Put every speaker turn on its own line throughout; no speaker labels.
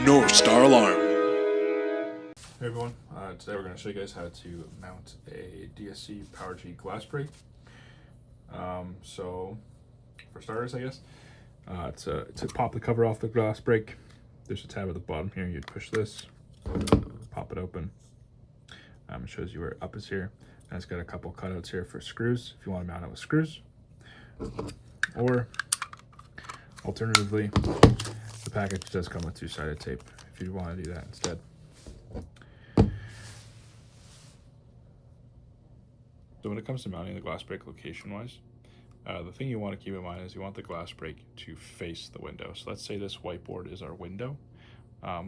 North Star Alarm.
Hey everyone, today we're going to show you guys how to mount a DSC PowerG Glassbreak. So, for starters, I guess, to pop the cover off the Glassbreak, there's a tab at the bottom here. You'd push this, pop it open. It shows you where up is here, and it's got a couple cutouts here for screws if you want to mount it with screws. Or, alternatively, the package does come with two-sided tape if you want to do that instead. So when it comes to mounting the Glassbreak location-wise, the thing you want to keep in mind is you want the Glassbreak to face the window. So let's say this whiteboard is our window.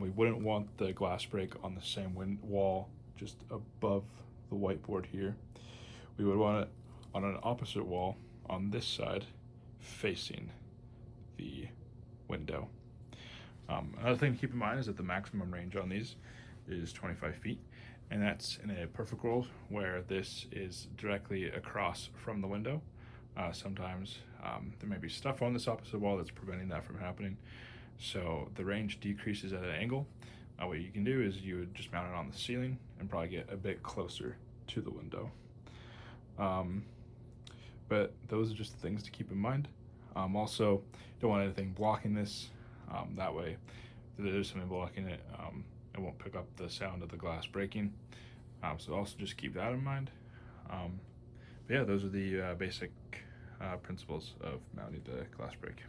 We wouldn't want the Glassbreak on the same wall just above the whiteboard here. We would want it on an opposite wall on this side facing the window. Another thing to keep in mind is that the maximum range on these is 25 feet. And that's in a perfect world where this is directly across from the window. Sometimes there may be stuff on this opposite wall that's preventing that from happening. So the range decreases at an angle. What you can do is you would just mount it on the ceiling and probably get a bit closer to the window. But those are just the things to keep in mind. Also, don't want anything blocking this. That way, if there's something blocking it, it won't pick up the sound of the glass breaking. So also just keep that in mind. But yeah, those are the basic principles of mounting the Glassbreak.